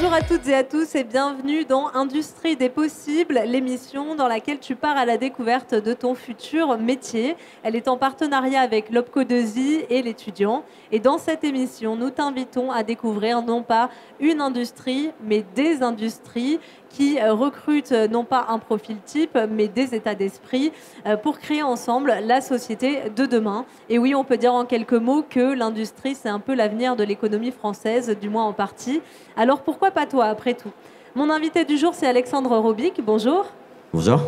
Bonjour à toutes et à tous et bienvenue dans Industrie des possibles, l'émission dans laquelle tu pars à la découverte de ton futur métier. Elle est en partenariat avec l'OPCO2I et l'étudiant. Et dans cette émission, nous t'invitons à découvrir non pas une industrie, mais des industries qui recrutent non pas un profil type, mais des états d'esprit pour créer ensemble la société de demain. Et oui, on peut dire en quelques mots que l'industrie, c'est un peu l'avenir de l'économie française, du moins en partie. Alors pourquoi pas toi, après tout? Mon invité du jour, c'est Alexandre Robic. Bonjour. Bonjour.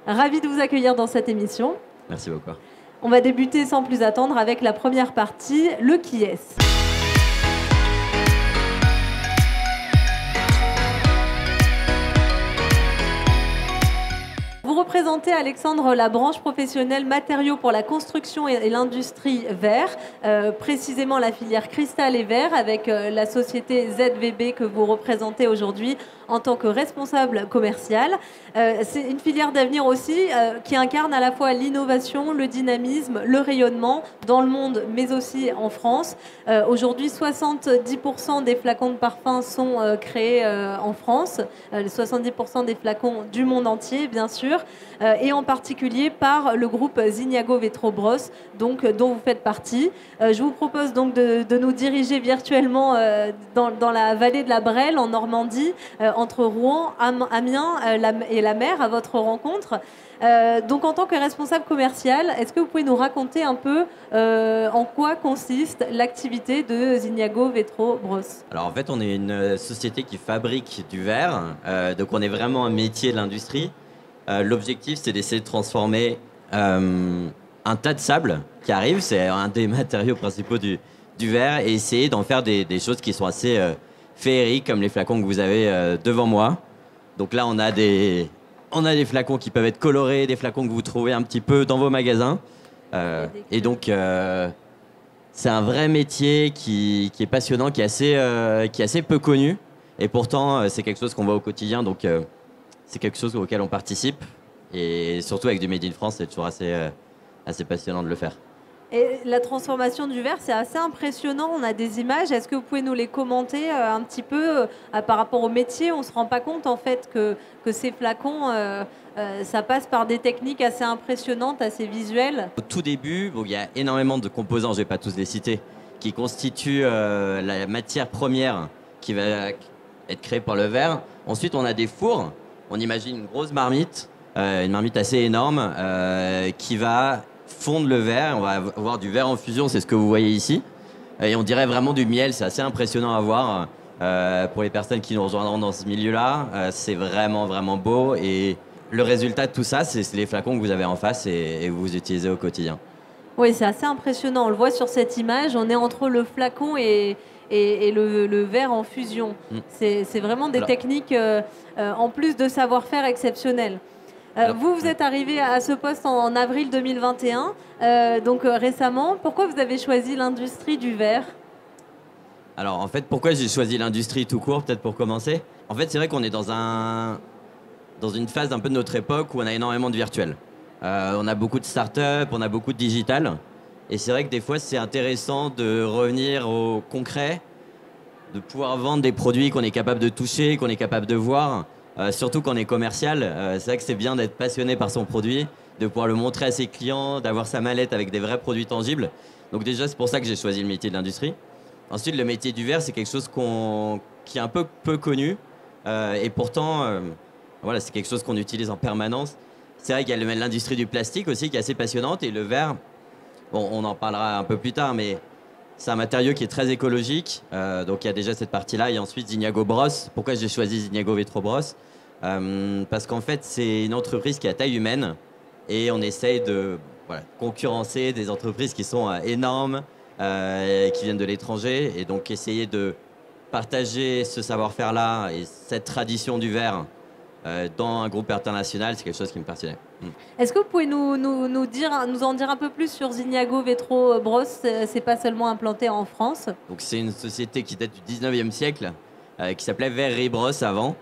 Ravi de vous accueillir dans cette émission. Merci beaucoup. On va débuter sans plus attendre avec la première partie, le qui est-ce. Vous représentez, Alexandre, la branche professionnelle matériaux pour la construction et l'industrie verre, précisément la filière cristal et verre, avec la société ZVB que vous représentez aujourd'hui en tant que responsable commercial. C'est une filière d'avenir aussi qui incarne à la fois l'innovation, le dynamisme, le rayonnement dans le monde, mais aussi en France. Aujourd'hui, 70% des flacons de parfum sont créés en France, 70% des flacons du monde entier, bien sûr. Et en particulier par le groupe Zignago Vetro-Bros, donc, dont vous faites partie. Je vous propose donc de nous diriger virtuellement dans la vallée de la Brelle, en Normandie, entre Rouen, Amiens et la mer, à votre rencontre. Donc en tant que responsable commercial, est-ce que vous pouvez nous raconter un peu en quoi consiste l'activité de Zignago Vetro-Bros? Alors en fait, on est une société qui fabrique du verre, donc on est vraiment un métier de l'industrie. L'objectif, c'est d'essayer de transformer un tas de sable qui arrive, c'est un des matériaux principaux du verre, et essayer d'en faire des choses qui sont assez féeriques, comme les flacons que vous avez devant moi. Donc là, on a des flacons qui peuvent être colorés, des flacons que vous trouvez un petit peu dans vos magasins. Et donc, c'est un vrai métier qui est passionnant, qui est assez peu connu. Et pourtant, c'est quelque chose qu'on voit au quotidien. Donc, c'est quelque chose auquel on participe. Et surtout avec du Made in France, c'est toujours assez passionnant de le faire. Et la transformation du verre, c'est assez impressionnant. On a des images. Est-ce que vous pouvez nous les commenter un petit peu par rapport au métier? On ne se rend pas compte en fait que ces flacons, ça passe par des techniques assez impressionnantes, assez visuelles. Au tout début, il y a énormément de composants, je ne vais pas tous les citer, qui constituent la matière première qui va être créée par le verre. Ensuite, on a des fours. On imagine une grosse marmite, une marmite assez énorme, qui va fondre le verre. On va avoir du verre en fusion, c'est ce que vous voyez ici. Et on dirait vraiment du miel, c'est assez impressionnant à voir. Pour les personnes qui nous rejoindront dans ce milieu-là, c'est vraiment, vraiment beau. Et le résultat de tout ça, c'est les flacons que vous avez en face et vous utilisez au quotidien. Oui, c'est assez impressionnant. On le voit sur cette image. On est entre le flacon et le verre en fusion. C'est vraiment des techniques, en plus de savoir-faire exceptionnel. Vous êtes arrivé à ce poste en avril 2021, donc récemment. Pourquoi vous avez choisi l'industrie du verre? Alors, en fait, pourquoi j'ai choisi l'industrie tout court, peut-être pour commencer? En fait, c'est vrai qu'on est dans une phase un peu de notre époque où on a énormément de virtuel. On a beaucoup de start-up, on a beaucoup de digital. Et c'est vrai que des fois, c'est intéressant de revenir au concret, de pouvoir vendre des produits qu'on est capable de toucher, qu'on est capable de voir. Surtout quand on est commercial, c'est vrai que c'est bien d'être passionné par son produit, de pouvoir le montrer à ses clients, d'avoir sa mallette avec des vrais produits tangibles. Donc déjà, c'est pour ça que j'ai choisi le métier de l'industrie. Ensuite, le métier du verre, c'est quelque chose qui est un peu connu. Et pourtant, voilà, c'est quelque chose qu'on utilise en permanence. C'est vrai qu'il y a l'industrie du plastique aussi qui est assez passionnante. Et le verre, bon, on en parlera un peu plus tard, mais c'est un matériau qui est très écologique. Donc il y a déjà cette partie-là. Et ensuite, Zignago Bros. Pourquoi j'ai choisi Zignago Vetro-Bros? Parce qu'en fait, c'est une entreprise qui est à taille humaine. Et on essaye de concurrencer des entreprises qui sont énormes, qui viennent de l'étranger. Et donc essayer de partager ce savoir-faire-là et cette tradition du verre dans un groupe international, c'est quelque chose qui me passionnait. Est-ce que vous pouvez nous en dire un peu plus sur Zignago Vetro-Bros? C'est pas seulement implanté en France. Donc c'est une société qui date du 19e siècle, qui s'appelait Verre Bros avant,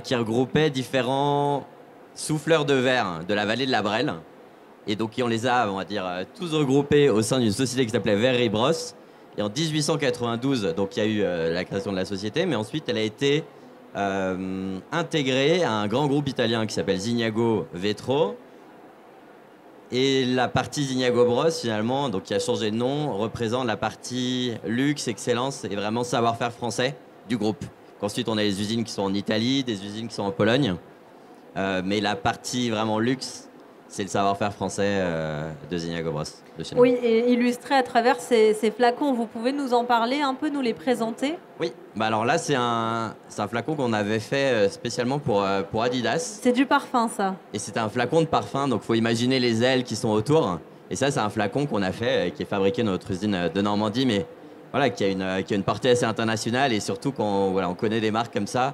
qui regroupait différents souffleurs de verre de la vallée de la Brelle. Et donc on les a, on va dire, tous regroupés au sein d'une société qui s'appelait Verre Bros. Et en 1892, donc il y a eu la création de la société, mais ensuite elle a été intégrée à un grand groupe italien qui s'appelle Zignago Vetro. Et la partie Zignago Bros, finalement, donc qui a changé de nom, représente la partie luxe, excellence et vraiment savoir-faire français du groupe. Ensuite, on a les usines qui sont en Italie, des usines qui sont en Pologne. Mais la partie vraiment luxe, c'est le savoir-faire français de Zignago Bros. De chez nous. Oui, et illustré à travers ces flacons. Vous pouvez nous en parler un peu, nous les présenter? Oui, bah alors là, c'est un flacon qu'on avait fait spécialement pour Adidas. C'est du parfum, ça. Et c'est un flacon de parfum, donc il faut imaginer les ailes qui sont autour. Et ça, c'est un flacon qu'on a fait, qui est fabriqué dans notre usine de Normandie, mais voilà, qui a une portée assez internationale. Et surtout, quand on connaît des marques comme ça,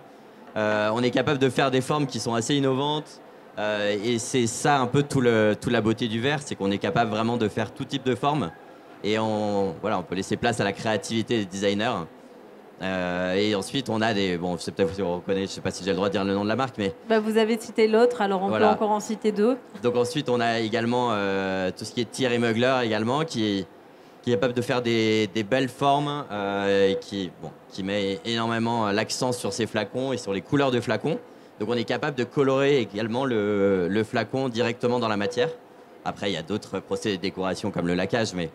on est capable de faire des formes qui sont assez innovantes. Et c'est ça un peu toute la beauté du verre, c'est qu'on est capable vraiment de faire tout type de forme. Et on peut laisser place à la créativité des designers. Et ensuite, on a des... Bon, je sais peut-être si vous reconnaissez, je sais pas si j'ai le droit de dire le nom de la marque, mais... Bah, vous avez cité l'autre, alors on peut encore en citer deux. Donc ensuite, on a également tout ce qui est tir et Mugler également, qui est capable de faire des belles formes, et qui met énormément l'accent sur ses flacons et sur les couleurs de flacons. Donc on est capable de colorer également le flacon directement dans la matière. Après, il y a d'autres procédés de décoration comme le laquage, mais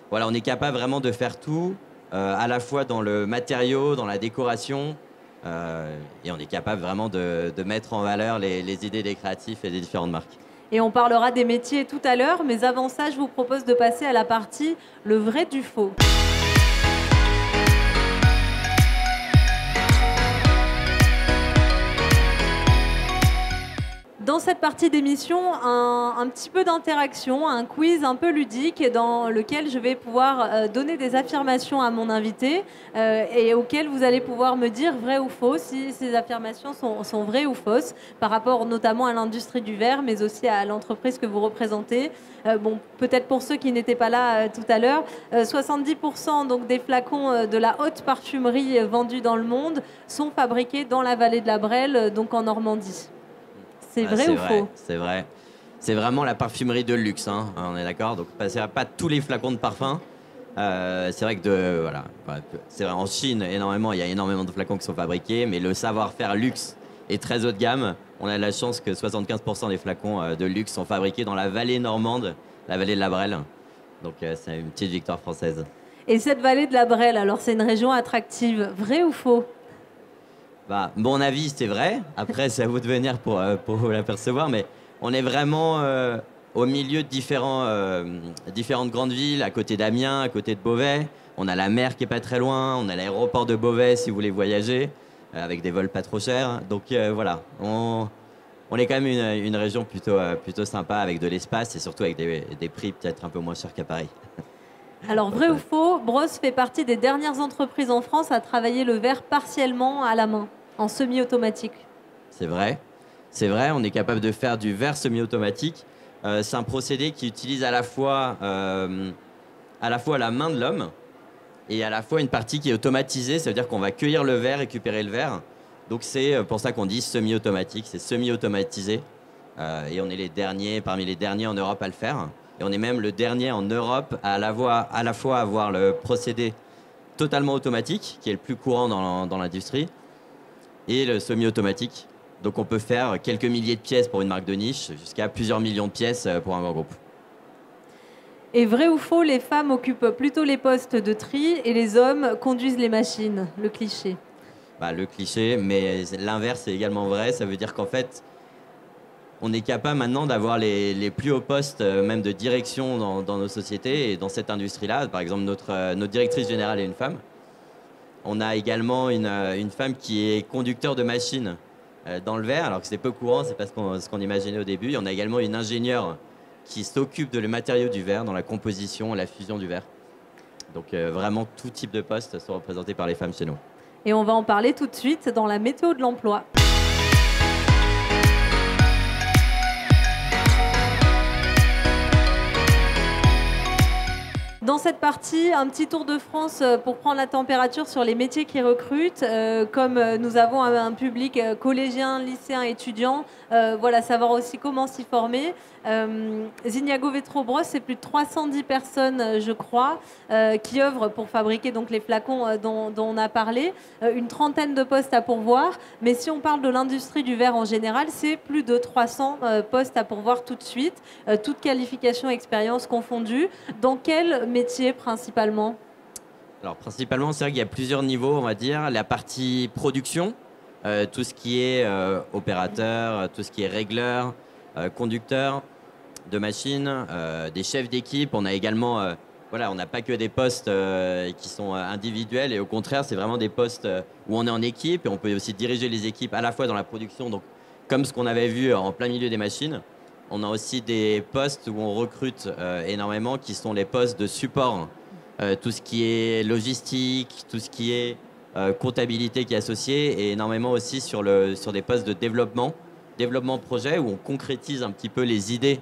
voilà, on est capable vraiment de faire tout, à la fois dans le matériau, dans la décoration, et on est capable vraiment de mettre en valeur les idées des créatifs et des différentes marques. Et on parlera des métiers tout à l'heure, mais avant ça, je vous propose de passer à la partie le vrai du faux. Dans cette partie d'émission, un petit peu d'interaction, un quiz un peu ludique dans lequel je vais pouvoir donner des affirmations à mon invité et auquel vous allez pouvoir me dire vrai ou faux, si ces affirmations sont vraies ou fausses, par rapport notamment à l'industrie du verre, mais aussi à l'entreprise que vous représentez. Bon, peut-être pour ceux qui n'étaient pas là tout à l'heure, 70% donc des flacons de la haute parfumerie vendus dans le monde sont fabriqués dans la vallée de la Brelle, donc en Normandie. C'est vrai ou faux? C'est vrai. C'est vraiment la parfumerie de luxe, hein, on est d'accord. Donc, c'est pas tous les flacons de parfum. C'est vrai que c'est vrai, en Chine, il y a énormément de flacons qui sont fabriqués, mais le savoir-faire luxe est très haut de gamme. On a la chance que 75% des flacons de luxe sont fabriqués dans la vallée normande, la vallée de la Brelle. Donc, c'est une petite victoire française. Et cette vallée de la Brelle, alors c'est une région attractive, vrai ou faux? Bah, mon avis, c'est vrai. Après, c'est à vous de venir pour vous l'apercevoir. Mais on est vraiment au milieu de différentes grandes villes, à côté d'Amiens, à côté de Beauvais. On a la mer qui est pas très loin. On a l'aéroport de Beauvais si vous voulez voyager, avec des vols pas trop chers. Donc voilà, on est quand même une région plutôt sympa, avec de l'espace et surtout avec des prix peut-être un peu moins chers qu'à Paris. Alors, vrai ou faux, Bros fait partie des dernières entreprises en France à travailler le verre partiellement à la main, en semi-automatique. C'est vrai. C'est vrai, on est capable de faire du verre semi-automatique. C'est un procédé qui utilise à la fois la main de l'homme et à la fois une partie qui est automatisée. Ça veut dire qu'on va cueillir le verre, récupérer le verre. Donc c'est pour ça qu'on dit semi-automatique, c'est semi-automatisé. Et on est parmi les derniers en Europe à le faire. Et on est même le dernier en Europe à la fois avoir le procédé totalement automatique, qui est le plus courant dans l'industrie, et le semi-automatique. Donc on peut faire quelques milliers de pièces pour une marque de niche, jusqu'à plusieurs millions de pièces pour un grand groupe. Et vrai ou faux, les femmes occupent plutôt les postes de tri et les hommes conduisent les machines, le cliché? Bah, le cliché, mais l'inverse est également vrai. Ça veut dire qu'en fait, on est capable maintenant d'avoir les plus hauts postes, même de direction dans nos sociétés et dans cette industrie-là. Par exemple, notre directrice générale est une femme. On a également une femme qui est conducteur de machine dans le verre, alors que c'est peu courant, c'est pas ce qu'on imaginait au début. Et on a également une ingénieure qui s'occupe de le matériau du verre, dans la composition, la fusion du verre. Donc vraiment, tout type de postes sont représentés par les femmes chez nous. Et on va en parler tout de suite dans la météo de l'emploi. Dans cette partie, un petit tour de France pour prendre la température sur les métiers qui recrutent. Comme nous avons un public collégien, lycéen, étudiant, voilà, savoir aussi comment s'y former. Zignago Vetrobros, c'est plus de 310 personnes, je crois, qui œuvrent pour fabriquer donc, les flacons dont on a parlé. Une trentaine de postes à pourvoir. Mais si on parle de l'industrie du verre en général, c'est plus de 300 postes à pourvoir tout de suite, toutes qualifications et expériences confondues. Dans quel métier principalement? Alors principalement, c'est vrai qu'il y a plusieurs niveaux, on va dire. La partie production, tout ce qui est opérateur, tout ce qui est régleur, conducteur de machines, des chefs d'équipe. On a également, voilà, on n'a pas que des postes qui sont individuels et au contraire, c'est vraiment des postes où on est en équipe et on peut aussi diriger les équipes à la fois dans la production, donc comme ce qu'on avait vu en plein milieu des machines. On a aussi des postes où on recrute énormément qui sont les postes de support. Tout ce qui est logistique, tout ce qui est comptabilité qui est associé et énormément aussi sur des postes de développement projet où on concrétise un petit peu les idées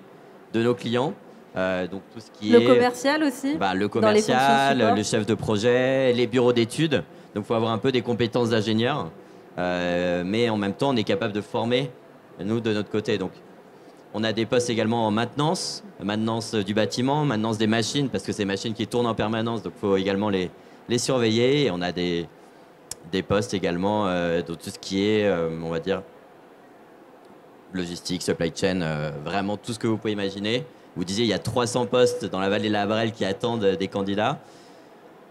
de nos clients. Donc tout ce qui le est commercial aussi, le commercial, le chef de projet, les bureaux d'études. Donc il faut avoir un peu des compétences d'ingénieur, mais en même temps on est capable de former nous de notre côté. Donc on a des postes également en maintenance du bâtiment, maintenance des machines, parce que c'est des machines qui tournent en permanence, donc il faut également les surveiller. Et on a des postes également de tout ce qui est, on va dire, logistique, supply chain, vraiment tout ce que vous pouvez imaginer. Vous disiez, il y a 300 postes dans la vallée de la Brelle qui attendent des candidats.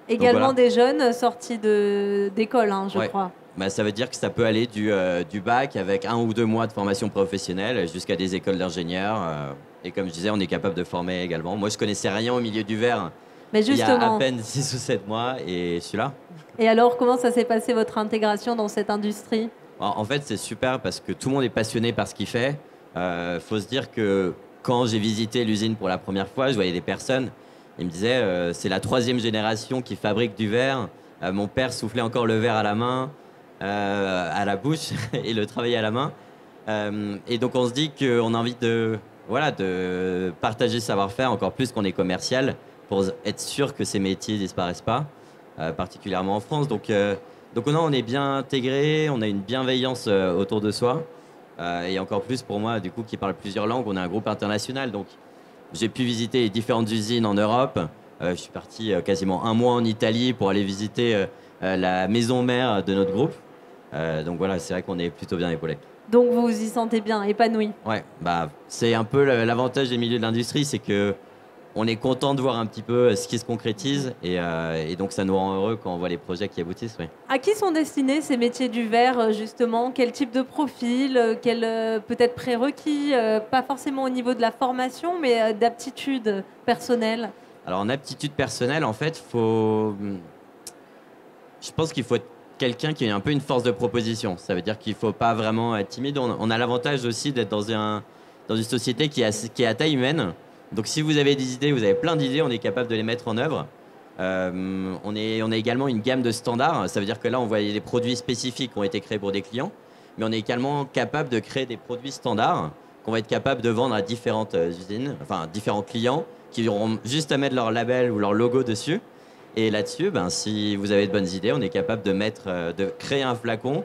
Également voilà. Des jeunes sortis d'école, je crois. Bah, ça veut dire que ça peut aller du bac avec 1 ou 2 mois de formation professionnelle jusqu'à des écoles d'ingénieurs. Et comme je disais, on est capable de former également. Moi, je connaissais rien au milieu du verre. Mais justement, il y a à peine 6 ou 7 mois et je suis là. Et alors, comment ça s'est passé votre intégration dans cette industrie? En fait, c'est super parce que tout le monde est passionné par ce qu'il fait. Faut se dire que quand j'ai visité l'usine pour la première fois, je voyais des personnes. Ils me disaient, c'est la 3e génération qui fabrique du verre. Mon père soufflait encore le verre à la main. À la bouche et le travailler à la main. Et donc on se dit qu'on a envie de partager ce savoir-faire encore plus qu'on est commercial pour être sûr que ces métiers ne disparaissent pas, particulièrement en France. Donc on est bien intégré, on a une bienveillance autour de soi. Et encore plus pour moi, du coup, qui parle plusieurs langues, on est un groupe international. Donc j'ai pu visiter les différentes usines en Europe. Je suis parti quasiment 1 mois en Italie pour aller visiter la maison mère de notre groupe. Donc voilà, c'est vrai qu'on est plutôt bien épaulé. Donc vous vous y sentez bien, épanoui? Ouais, c'est un peu l'avantage des milieux de l'industrie, c'est que on est content de voir un petit peu ce qui se concrétise et donc ça nous rend heureux quand on voit les projets qui aboutissent. Oui. À qui sont destinés ces métiers du verre justement? Quel type de profil? Quel peut-être prérequis? Pas forcément au niveau de la formation, mais d'aptitude personnelle. Alors en aptitude personnelle, en fait, je pense qu'il faut être quelqu'un qui a un peu une force de proposition. Ça veut dire qu'il ne faut pas vraiment être timide. On a l'avantage aussi d'être dans une société qui est à taille humaine. Donc si vous avez des idées, vous avez plein d'idées, on est capable de les mettre en œuvre. On a également une gamme de standards. Ça veut dire que là, on voit des produits spécifiques qui ont été créés pour des clients. Mais on est également capable de créer des produits standards qu'on va être capable de vendre à différentes usines, enfin différents clients qui auront juste à mettre leur label ou leur logo dessus. Et là-dessus, si vous avez de bonnes idées, on est capable de créer un flacon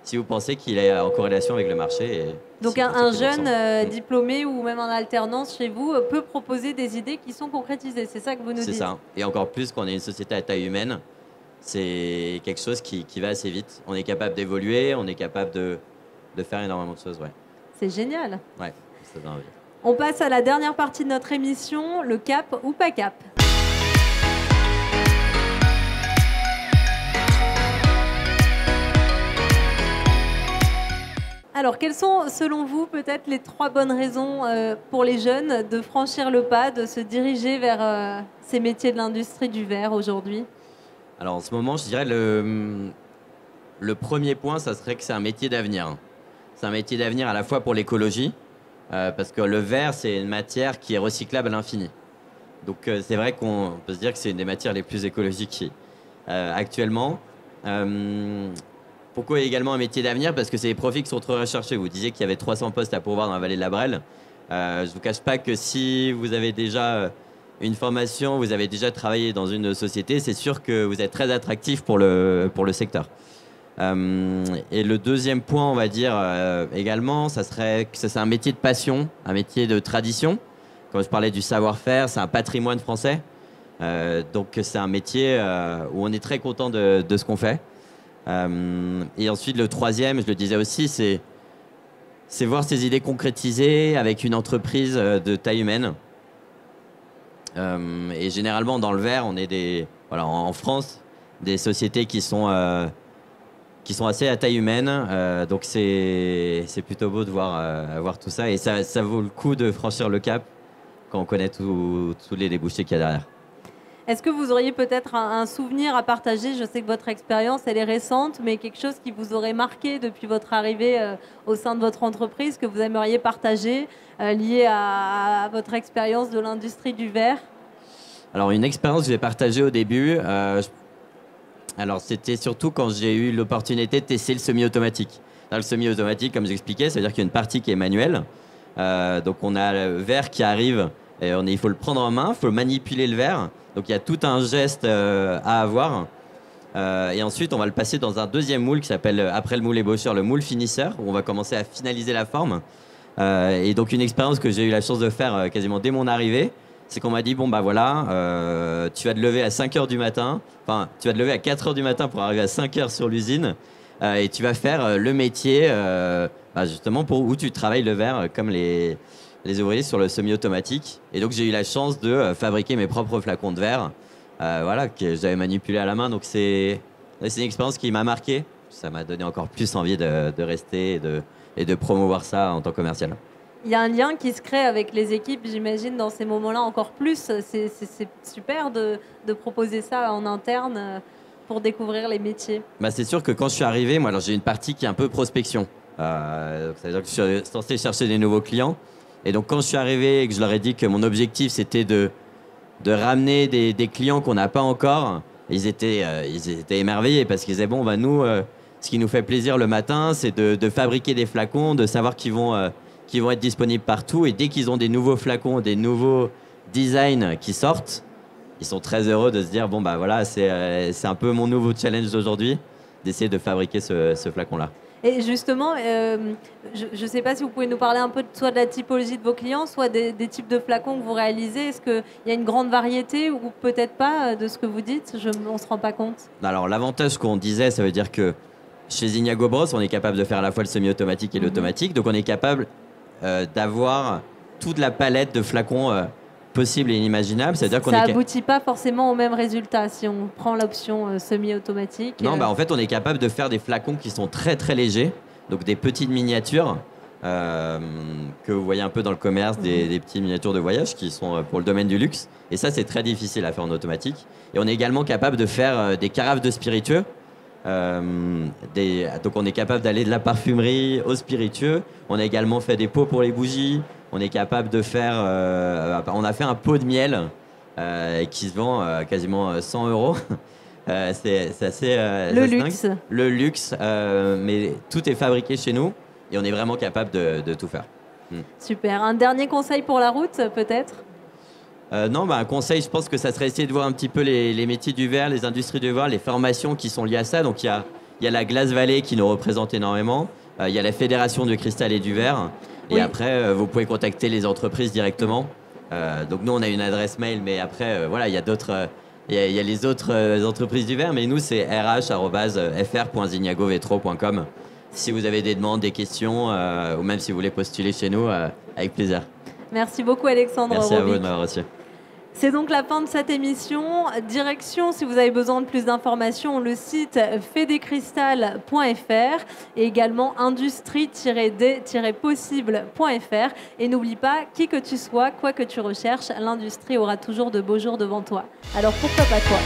si vous pensez qu'il est en corrélation avec le marché. Donc un jeune diplômé ou même en alternance chez vous peut proposer des idées qui sont concrétisées. C'est ça que vous nous dites? C'est ça. Et encore plus quand on est une société à taille humaine, c'est quelque chose qui va assez vite. On est capable d'évoluer, on est capable de faire énormément de choses. Ouais. C'est génial. Ouais, ça donne envie. On passe à la dernière partie de notre émission, le cap ou pas cap. Alors, quelles sont, selon vous, peut-être les 3 bonnes raisons pour les jeunes de franchir le pas, de se diriger vers ces métiers de l'industrie du verre aujourd'hui? Alors, en ce moment, je dirais le premier point, ça serait que c'est un métier d'avenir. C'est un métier d'avenir à la fois pour l'écologie, parce que le verre, c'est une matière qui est recyclable à l'infini. Donc, c'est vrai qu'on peut se dire que c'est une des matières les plus écologiques actuellement. Pourquoi également un métier d'avenir? Parce que c'est des profils qui sont trop recherchés. Vous disiez qu'il y avait 300 postes à pourvoir dans la vallée de la Brelle. Je ne vous cache pas que si vous avez déjà une formation, vous avez déjà travaillé dans une société, c'est sûr que vous êtes très attractif pour le secteur. Et le deuxième point, on va dire également, ça serait que c'est un métier de passion, un métier de tradition. Comme je parlais du savoir-faire, c'est un patrimoine français. Donc c'est un métier où on est très content de ce qu'on fait. Et ensuite, le troisième, je le disais aussi, c'est voir ces idées concrétisées avec une entreprise de taille humaine. Et généralement, dans le verre, on est voilà, en France, des sociétés qui sont assez à taille humaine. Donc c'est plutôt beau de voir tout ça. Et ça vaut le coup de franchir le cap quand on connaît tous les débouchés qu'il y a derrière. Est-ce que vous auriez peut-être un souvenir à partager? Je sais que votre expérience, elle est récente, mais quelque chose qui vous aurait marqué depuis votre arrivée au sein de votre entreprise, que vous aimeriez partager, lié à votre expérience de l'industrie du verre? Alors, une expérience que j'ai partagée au début, alors c'était surtout quand j'ai eu l'opportunité de tester le semi-automatique. Dans le semi-automatique, comme j'expliquais, ça veut dire qu'il y a une partie qui est manuelle. Donc, on a le verre qui arrive, et il faut le prendre en main, il faut manipuler le verre. Donc il y a tout un geste à avoir. Et ensuite, on va le passer dans un deuxième moule qui s'appelle, après le moule ébaucheur, le moule finisseur, où on va commencer à finaliser la forme. Et donc une expérience que j'ai eu la chance de faire quasiment dès mon arrivée, c'est qu'on m'a dit, bon bah voilà, tu vas te lever à 5 heures du matin, enfin tu vas te lever à 4 heures du matin pour arriver à 5 heures sur l'usine, et tu vas faire le métier justement où tu travailles le verre comme les ouvriers sur le semi-automatique. Et donc j'ai eu la chance de fabriquer mes propres flacons de verre, voilà, que j'avais manipulé à la main. Donc c'est une expérience qui m'a marqué. Ça m'a donné encore plus envie de rester et de promouvoir ça en tant que commercial. Il y a un lien qui se crée avec les équipes, j'imagine, dans ces moments-là encore plus. C'est super de proposer ça en interne pour découvrir les métiers. Bah, c'est sûr que quand je suis arrivé, moi, alors j'ai une partie qui est un peu prospection. Donc ça veut dire que je suis censé chercher des nouveaux clients. Et donc, quand je suis arrivé et que je leur ai dit que mon objectif, c'était de ramener des clients qu'on n'a pas encore, ils étaient émerveillés parce qu'ils disaient, bon, bah, nous, ce qui nous fait plaisir le matin, c'est de fabriquer des flacons, de savoir qu'ils vont être disponibles partout. Et dès qu'ils ont des nouveaux flacons, des nouveaux designs qui sortent, ils sont très heureux de se dire, bon, bah voilà, c'est un peu mon nouveau challenge d'aujourd'hui, d'essayer de fabriquer ce flacon-là. Et justement, je ne sais pas si vous pouvez nous parler un peu soit de la typologie de vos clients, soit des types de flacons que vous réalisez. Est-ce qu'il y a une grande variété ou peut-être pas de ce que vous dites? On ne se rend pas compte. Alors, l'avantage qu'on disait, ça veut dire que chez Iniago Bros, on est capable de faire à la fois le semi-automatique et l'automatique. Donc, on est capable d'avoir toute la palette de flacons possibles et inimaginables. C'est-à-dire qu'on n'aboutit pas forcément au même résultat si on prend l'option semi-automatique. Non, en fait, on est capable de faire des flacons qui sont très très légers, donc des petites miniatures que vous voyez un peu dans le commerce, des petites miniatures de voyage qui sont pour le domaine du luxe. Et ça, c'est très difficile à faire en automatique. Et on est également capable de faire des carafes de spiritueux. Donc on est capable d'aller de la parfumerie au spiritueux. On a également fait des pots pour les bougies. On est capable de faire... on a fait un pot de miel qui se vend quasiment 100 €. C'est assez... le luxe. Le luxe, mais tout est fabriqué chez nous et on est vraiment capable de tout faire. Super. Un dernier conseil pour la route, peut-être? Non, un conseil, je pense que ça serait essayer de voir un petit peu les métiers du verre, les industries du verre, les formations qui sont liées à ça. Donc il y a la Glass Valley qui nous représente énormément. Il y a la Fédération du cristal et du verre. Et après, vous pouvez contacter les entreprises directement. Donc nous, on a une adresse mail, mais après, voilà, il y a d'autres... Il y a les autres entreprises du verre, mais nous, c'est rh@fr.zignagovetro.com. Si vous avez des demandes, des questions, ou même si vous voulez postuler chez nous, avec plaisir. Merci beaucoup, Alexandre Robic. Merci à vous de m'avoir reçu. C'est donc la fin de cette émission. Direction, si vous avez besoin de plus d'informations, le site fedecristal.fr et également industrie-d-possible.fr. Et n'oublie pas, qui que tu sois, quoi que tu recherches, l'industrie aura toujours de beaux jours devant toi. Alors pourquoi pas toi ?